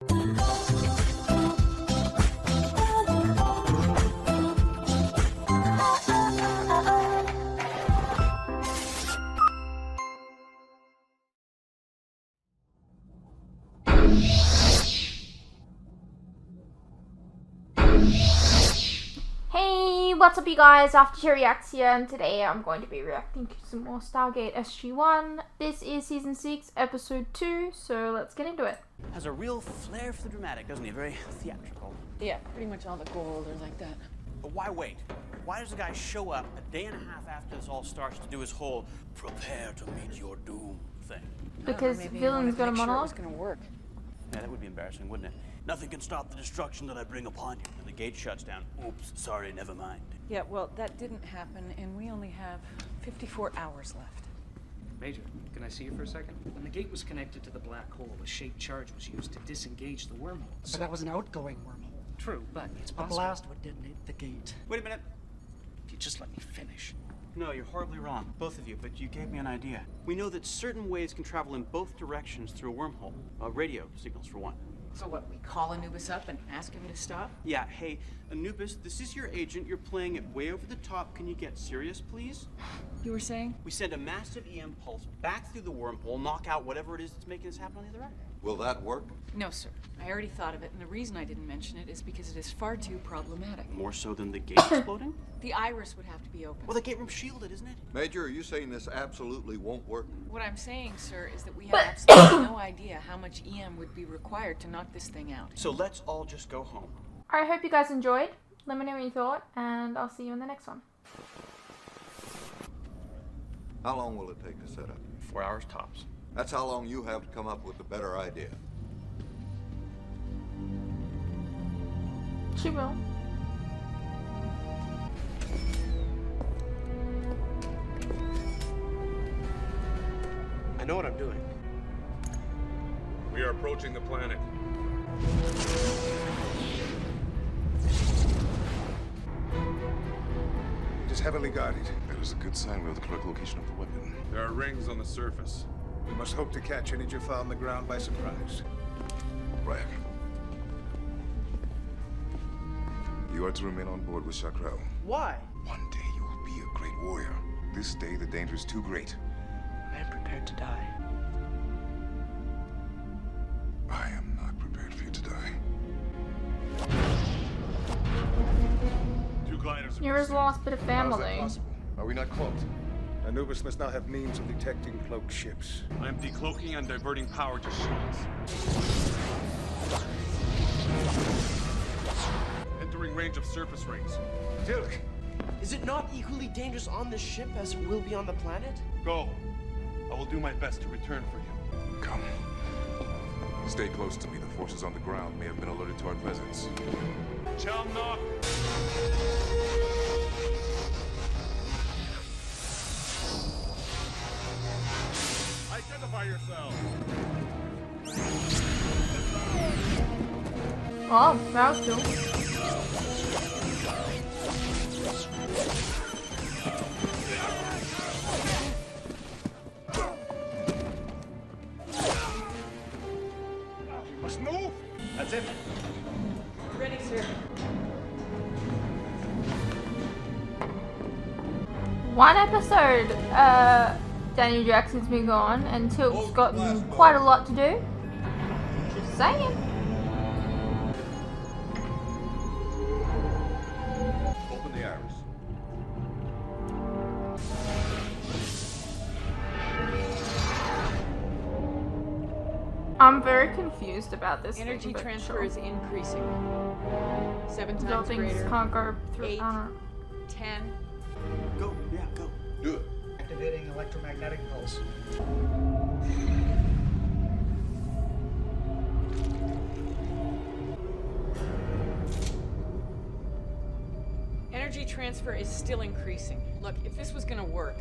Hey, what's up you guys, After Reacts here, and today I'm going to be reacting to some more Stargate SG-1. This is Season 6, Episode 2, so let's get into it. Has a real flair for the dramatic, doesn't he? Very theatrical. Yeah, pretty much all the Goa'uld are like that. But why wait? Why does the guy show up a day and a half after this all starts to do his whole prepare to meet your doom thing? Because villain's got a monologue? It's gonna work. Yeah, that would be embarrassing, wouldn't it? Nothing can stop the destruction that I bring upon you. And the gate shuts down. Oops, sorry, never mind. Yeah, well, that didn't happen, and we only have 54 hours left. Major, can I see you for a second? When the gate was connected to the black hole, a shaped charge was used to disengage the wormhole. But that was an outgoing wormhole. True, but it's The possible. blast would detonate the gate. Wait a minute. If you just let me finish. No, you're horribly wrong, both of you, but you gave me an idea. We know that certain waves can travel in both directions through a wormhole. Radio signals, for one. So what, we call Anubis up and ask him to stop? Yeah, hey, Anubis, this is your agent. You're playing it way over the top. Can you get serious, please? You were saying? We send a massive EM pulse back through the wormhole, knock out whatever it is that's making this happen on the other end. Will that work? No, sir. I already thought of it, and the reason I didn't mention it is because it is far too problematic. More so than the gate exploding? The iris would have to be open. Well, the gate room's shielded, isn't it? Major, are you saying this absolutely won't work? What I'm saying, sir, is that we have absolutely no idea how much EM would be required to knock this thing out. So let's all just go home. I hope you guys enjoyed. Let me know what you thought, and I'll see you in the next one. How long will it take to set up? 4 hours tops. That's how long you have to come up with a better idea. She will. I know what I'm doing. We are approaching the planet. It is heavily guarded. That is a good sign we have the correct location of the weapon. There are rings on the surface. We must hope to catch any Jaffa on the ground by surprise. Brian. You are to remain on board with Chakrel. Why? One day you will be a great warrior. This day the danger is too great. I am prepared to die. I am not prepared for you to die. Two gliders. You're his last bit of How is that family. possible? Are we not cloaked? Anubis must now have means of detecting cloaked ships. I am decloaking and diverting power to shields. Entering range of surface rings. Tilk! Is it not equally dangerous on this ship as it will be on the planet? Go. I will do my best to return for you. Come. Stay close to me. The forces on the ground may have been alerted to our presence. Chelmnock! Identify yourself! Oh, that was cool. We must move! That's it. Ready, sir. One episode, Daniel Jackson's been gone, and Tilt's gotten quite a lot to do. Just saying. Open the iris. I'm very confused about this. Energy thing, transfer sure. is increasing. 7 Still times things greater. can't go through. 8, I don't know. 10. Go, yeah, go. Do it. Activating electromagnetic pulse. Energy transfer is still increasing. Look, if this was gonna work.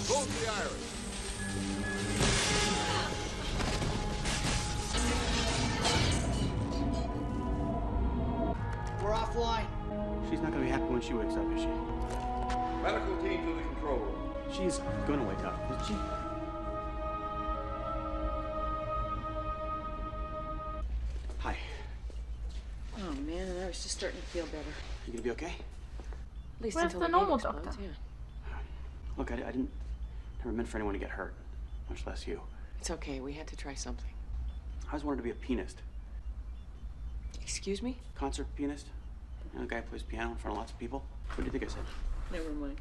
Close the iris. We're offline. She's not gonna be happy when she wakes up, is she? Medical team. She's gonna wake up, isn't she? Hi. Oh man, I was just starting to feel better. You gonna be okay? At least Where's until the gate normal explodes, doctor? Yeah. Look, I didn't never meant for anyone to get hurt, much less you. It's okay. We had to try something. I always wanted to be a pianist. Excuse me? Concert pianist. You know, a guy who plays piano in front of lots of people. What do you think I said? Never mind.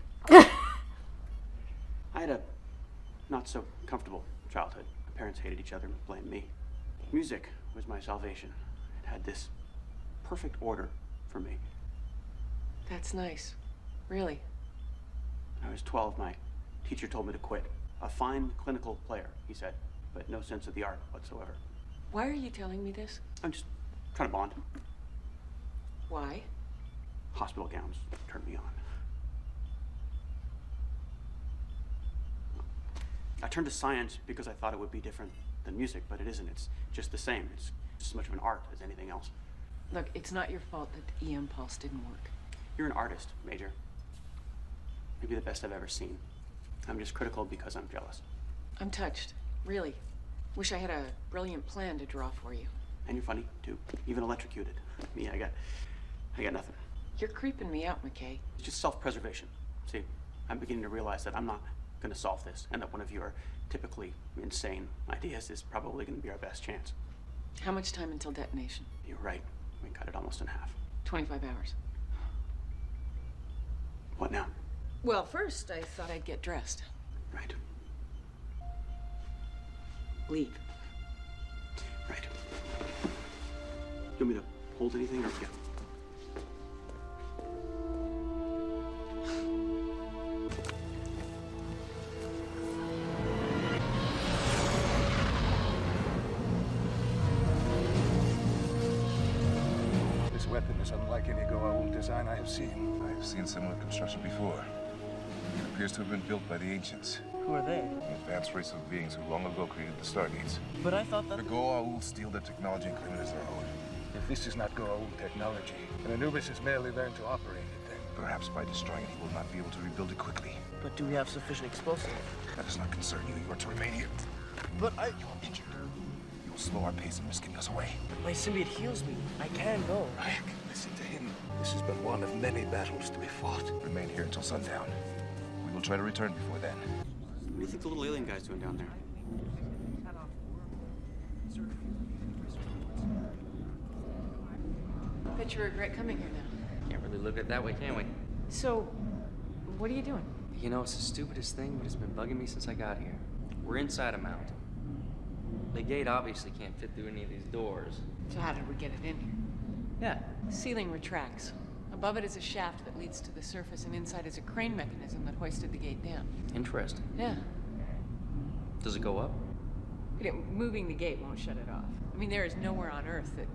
I had a not so comfortable childhood. My parents hated each other and blamed me. Music was my salvation. It had this perfect order for me. That's nice. Really. When I was 12, my teacher told me to quit. A fine clinical player, he said, but no sense of the art whatsoever. Why are you telling me this? I'm just trying to bond. Why? Hospital gowns turned me on. I turned to science because I thought it would be different than music, but it isn't. It's just the same. It's just as much of an art as anything else. Look, it's not your fault that the EM pulse didn't work. You're an artist, Major. Maybe the best I've ever seen. I'm just critical because I'm jealous. I'm touched. Really. Wish I had a brilliant plan to draw for you. And you're funny, too. Even electrocuted. Me, I got nothing. You're creeping me out, McKay. It's just self-preservation. See, I'm beginning to realize that I'm not going to solve this, and that one of your typically insane ideas is probably going to be our best chance. How much time until detonation? You're right. We cut it almost in half. 25 hours. What now? Well, first I thought I'd get dressed. Right. Leave. Right. You want me to hold anything or yeah? This weapon is unlike any Goa'uld design I have seen. I have seen similar construction before. It appears to have been built by the ancients. Who are they? An advanced race of beings who long ago created the Stargates. But I thought that... The Goa'uld steal their technology and claim it as their own. If this is not Goa'uld technology, then Anubis has merely learned to operate it then. Perhaps by destroying it, he will not be able to rebuild it quickly. But do we have sufficient explosive? That does not concern you. You are to remain here. But I... You are injured. You will slow our pace and risk getting us away. My symbiote heals me. I can go. Ryak, listen to him. This has been one of many battles to be fought. Remain here until sundown. We will try to return before then. What do you think the little alien guy's doing down there? Bet you regret coming here now. Can't really look at it that way, can we? So, what are you doing? You know, it's the stupidest thing, but it's been bugging me since I got here. We're inside a mountain. The gate obviously can't fit through any of these doors. So how did we get it in here? Yeah. The ceiling retracts. Above it is a shaft that leads to the surface, and inside is a crane mechanism that hoisted the gate down. Interesting. Yeah. Does it go up? Moving the gate won't shut it off. I mean, there is nowhere on Earth that...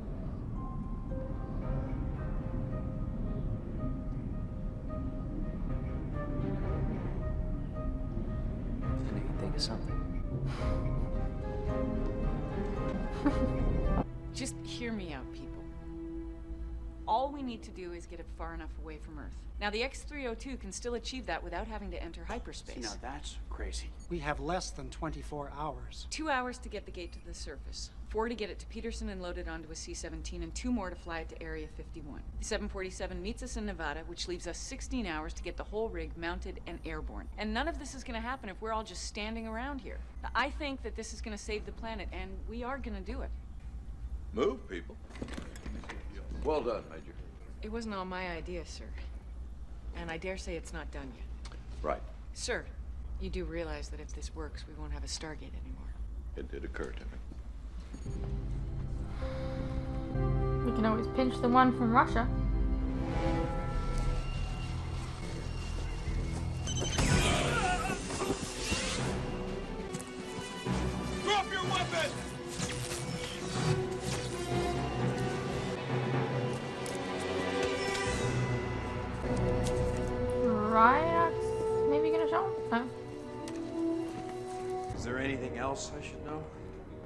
I need to think of something. Just hear me out, people. All we need to do is get it far enough away from Earth. Now, the X-302 can still achieve that without having to enter hyperspace. See, now that's crazy. We have less than 24 hours. 2 hours to get the gate to the surface, 4 to get it to Peterson and load it onto a C-17, and 2 more to fly it to Area 51. The 747 meets us in Nevada, which leaves us 16 hours to get the whole rig mounted and airborne. And none of this is going to happen if we're all just standing around here. I think that this is going to save the planet, and we are going to do it. Move, people. Well done, Major. It wasn't all my idea, sir. And I dare say it's not done yet. Right. Sir, you do realize that if this works, we won't have a Stargate anymore. It did occur to me. We can always pinch the one from Russia. Drop your weapon! Ryax maybe gonna show him? No. Is there anything else I should know?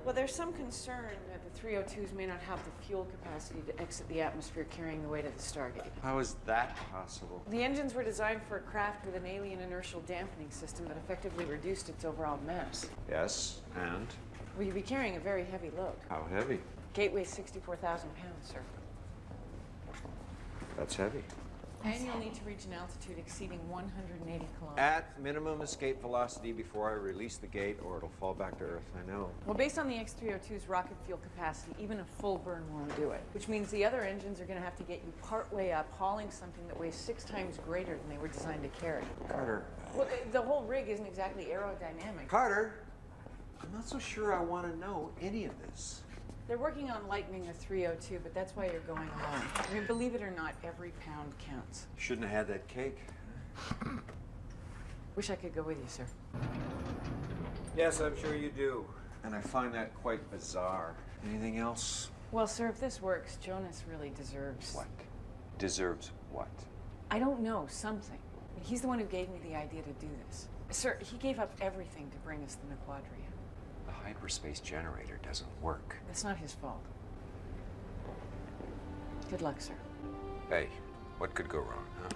Well, there's some concern that the the 302s may not have the fuel capacity to exit the atmosphere carrying the weight of the Stargate. How is that possible? The engines were designed for a craft with an alien inertial dampening system that effectively reduced its overall mass. Yes, and? Well, you'd be carrying a very heavy load. How heavy? Gate weighs 64,000 pounds, sir. That's heavy. And you'll need to reach an altitude exceeding 180 kilometers. At minimum escape velocity before I release the gate, or it'll fall back to Earth, I know. Well, based on the X-302's rocket fuel capacity, even a full burn won't do it. Which means the other engines are going to have to get you part way up, hauling something that weighs 6 times greater than they were designed to carry. Carter. Well, the whole rig isn't exactly aerodynamic. Carter! I'm not so sure I want to know any of this. They're working on lightening the 302, but that's why you're going alone. I mean, believe it or not, every pound counts. Shouldn't have had that cake. Wish I could go with you, sir. Yes, I'm sure you do. And I find that quite bizarre. Anything else? Well, sir, if this works, Jonas really deserves... What? Deserves what? I don't know, something. He's the one who gave me the idea to do this. Sir, he gave up everything to bring us the Naquadria. The hyperspace generator doesn't work. That's not his fault. Good luck, sir. Hey, what could go wrong, huh?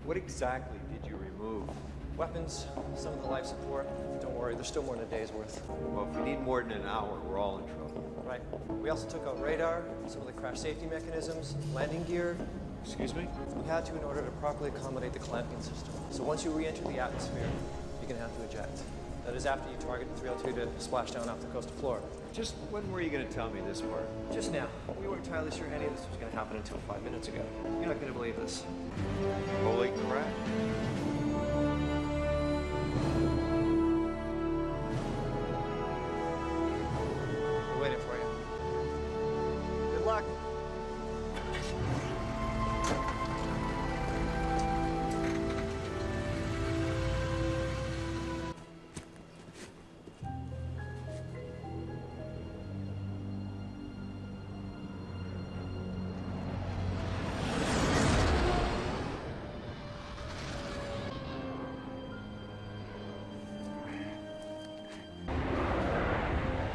What exactly did you remove? Weapons, some of the life support. Don't worry, there's still more than a day's worth. Well, if we need more than an hour, we're all in trouble. Right. We also took out radar, some of the crash safety mechanisms, landing gear. Excuse me? We had to in order to properly accommodate the clamping system. So once you re-enter the atmosphere, you're going to have to eject. That is after you target the 302 to splash down off the coast of Florida. Just when were you going to tell me this part? Just now. We weren't entirely sure any of this was going to happen until 5 minutes ago. You're not going to believe this. Holy crap. We're waiting for you. Good luck.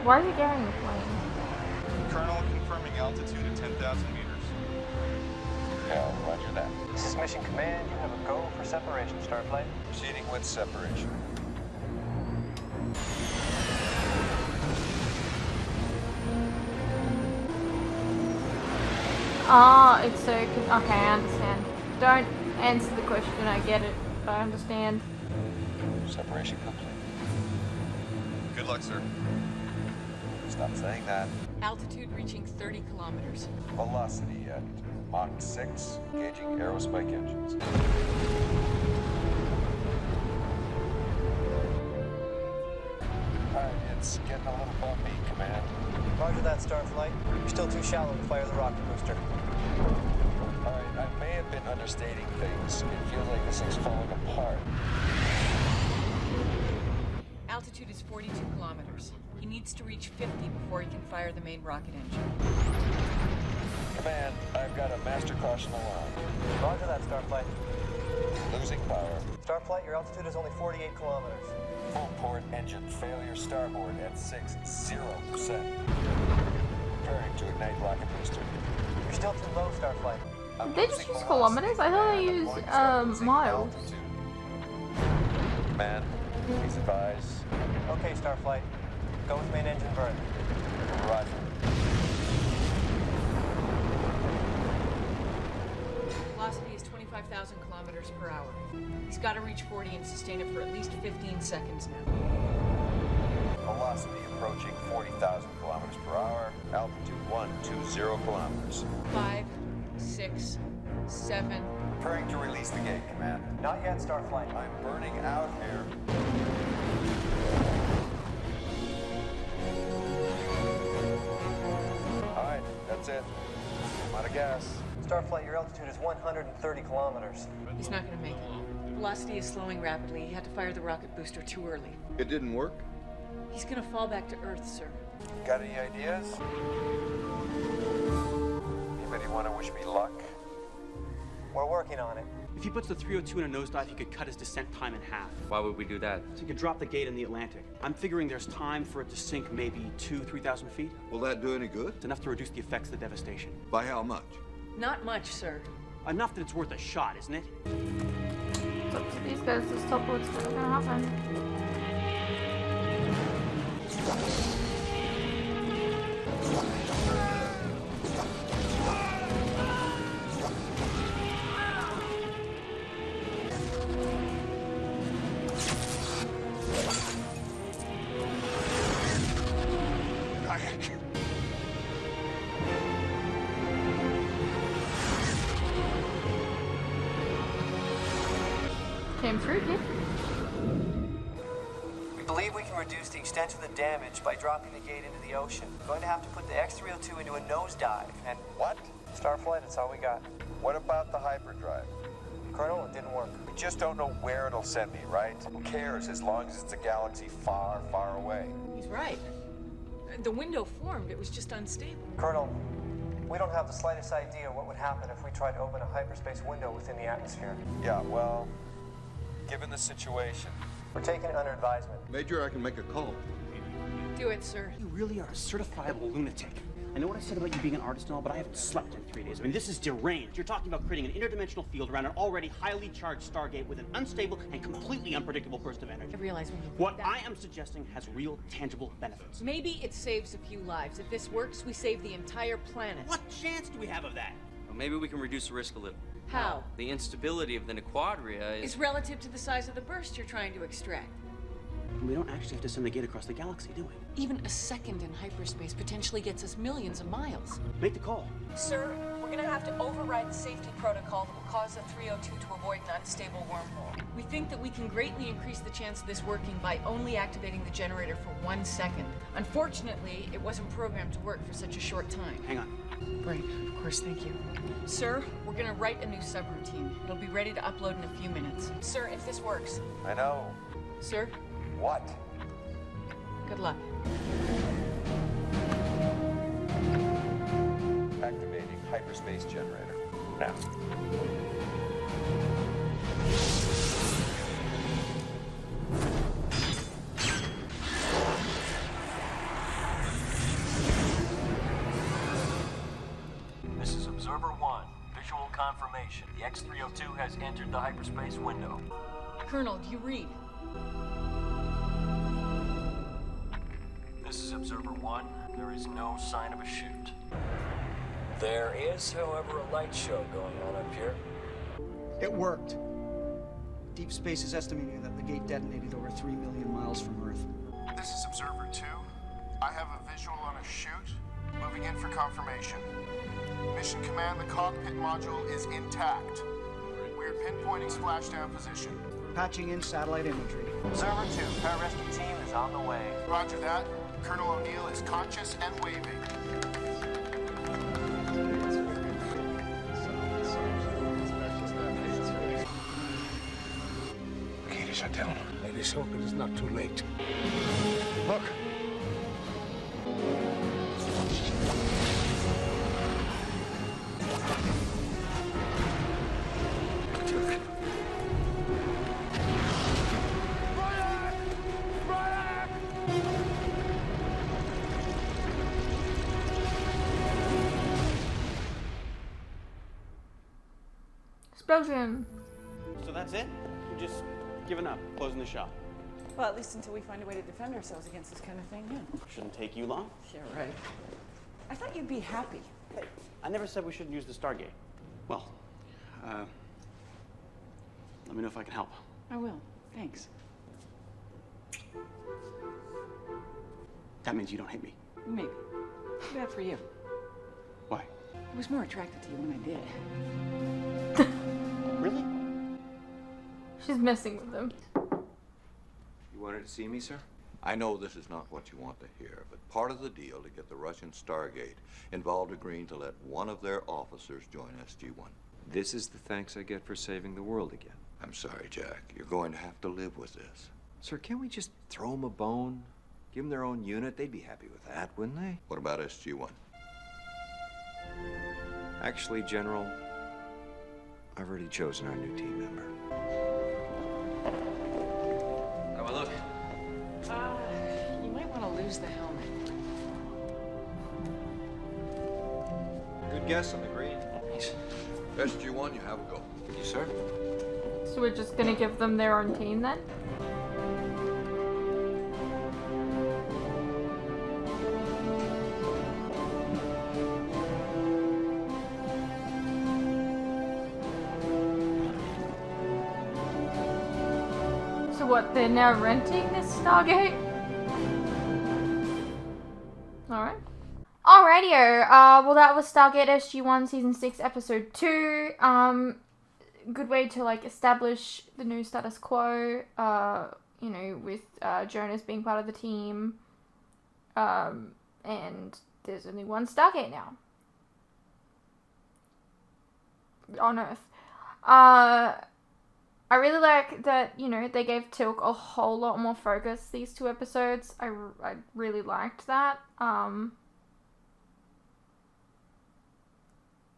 Why is he carrying the plane? Colonel confirming altitude at 10,000 meters. Yeah, roger that. This is Mission Command. You have a go for separation, Starflight. Proceeding with separation. Ah, it's so... Okay, I understand. Don't answer the question, I get it. I understand. Separation complete. Good luck, sir. Stop saying that. Altitude reaching 30 kilometers. Velocity at Mach 6, engaging aerospike engines. Alright, it's getting a little bumpy, Command. Roger that, Starflight. You're still too shallow to fire the rocket booster. Alright, I may have been understating things. It feels like this thing's falling apart. Altitude is 42 kilometers. He needs to reach 50 before he can fire the main rocket engine. Command, I've got a master caution alarm. Roger that, Starflight. Losing power. Starflight, your altitude is only 48 kilometers. Full port engine failure starboard at 60%. Preparing to ignite rocket booster. You're still too low, Starflight. Did they just use kilometers? I thought they used miles. Man, please advise. Okay, Starflight. Go with main engine burn. Roger. Velocity is 25,000 kilometers per hour. He's got to reach 40 and sustain it for at least 15 seconds now. Velocity approaching 40,000 kilometers per hour. Altitude 120 kilometers. 5, 6, 7. Preparing to release the gate, Command. Not yet, Starflight. I'm burning out here. Alright, that's it. I'm out of gas. Starflight, your altitude is 130 kilometers. He's not going to make it. Velocity is slowing rapidly. He had to fire the rocket booster too early. It didn't work? He's going to fall back to Earth, sir. Got any ideas? Anybody want to wish me luck? We're working on it. If he puts the 302 in a nosedive, he could cut his descent time in half. Why would we do that? So he could drop the gate in the Atlantic. I'm figuring there's time for it to sink maybe 2,000-3,000 feet. Will that do any good? It's enough to reduce the effects of the devastation. By how much? Not much, sir. Enough that it's worth a shot, isn't it? It's up to these guys to stop what's gonna happen. Came through, kid. We believe we can reduce the extent of the damage by dropping the gate into the ocean. We're going to have to put the X-302 into a nosedive, and... What? Starflight, that's all we got. What about the hyperdrive? Colonel, it didn't work. We just don't know where it'll send me, right? Who cares as long as it's a galaxy far, far away? He's right. The window formed. It was just unstable. Colonel, we don't have the slightest idea what would happen if we tried to open a hyperspace window within the atmosphere. Yeah, well, given the situation... We're taking it under advisement. Major, I can make a call. Do it, sir. You really are a certifiable lunatic. I know what I said about you being an artist and all, but I haven't slept in 3 days. I mean, this is deranged. You're talking about creating an interdimensional field around an already highly charged Stargate with an unstable and completely unpredictable burst of energy. I realize when you What I am suggesting has real, tangible benefits. Maybe it saves a few lives. If this works, we save the entire planet. What chance do we have of that? Well, maybe we can reduce the risk a little. How? The instability of the Quadria is... It's relative to the size of the burst you're trying to extract. We don't actually have to send the gate across the galaxy, do we? Even a second in hyperspace potentially gets us millions of miles. Make the call. Sir, we're gonna have to override the safety protocol that will cause the 302 to avoid an unstable wormhole. We think that we can greatly increase the chance of this working by only activating the generator for 1 second. Unfortunately, it wasn't programmed to work for such a short time. Hang on. Great, of course, thank you. Sir, we're gonna write a new subroutine. It'll be ready to upload in a few minutes. Sir, if this works. I know. Sir? What? Good luck. Activating hyperspace generator. Now. This is Observer 1. Visual confirmation. The X-302 has entered the hyperspace window. Colonel, do you read? This is Observer 1. There is no sign of a chute. There is, however, a light show going on up here. It worked. Deep Space is estimating that the gate detonated over 3 million miles from Earth. This is Observer 2. I have a visual on a chute. Moving in for confirmation. Mission Command, the cockpit module is intact. We're pinpointing splashdown position. Patching in satellite imagery. Observer 2, pararescue team is on the way. Roger that. Colonel O'Neill is conscious and waving. The gate is shut down. Let's hope it is not too late. Look! Explosion. So that's it? You're just giving up, closing the shop. Well, at least until we find a way to defend ourselves against this kind of thing, yeah. Shouldn't take you long. Yeah, right. I thought you'd be happy. Hey, I never said we shouldn't use the Stargate. Well, let me know if I can help. I will. Thanks. That means you don't hate me. Maybe. Too bad for you. Why? I was more attracted to you when I did. Really? She's messing with him. You wanted to see me, sir? I know this is not what you want to hear, but part of the deal to get the Russian Stargate involved agreeing to let one of their officers join SG-1. This is the thanks I get for saving the world again. I'm sorry, Jack. You're going to have to live with this. Sir, can't we just throw them a bone? Give them their own unit? They'd be happy with that, wouldn't they? What about SG-1? Actually, General, I've already chosen our new team member. How do I look? You might want to lose the helmet. Good guess on the green. SG-1, you have a go. Yes, sir. So we're just gonna give them their own team then? So what, they're now renting this Stargate? Alright. Alrighty-o, well that was Stargate SG-1 Season 6 Episode 2. Good way to like establish the new status quo, you know, with Jonas being part of the team. And there's only one Stargate now. On Earth. I really like that, you know, they gave Tilk a whole lot more focus these 2 episodes. I really liked that.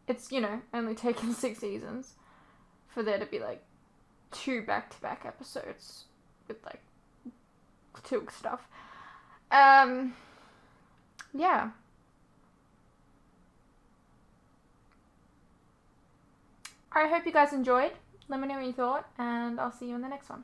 It's, you know, only taken 6 seasons for there to be, like, 2 back-to-back episodes with, like, Tilk stuff. Yeah. I hope you guys enjoyed. Let me know what you thought, and I'll see you in the next one.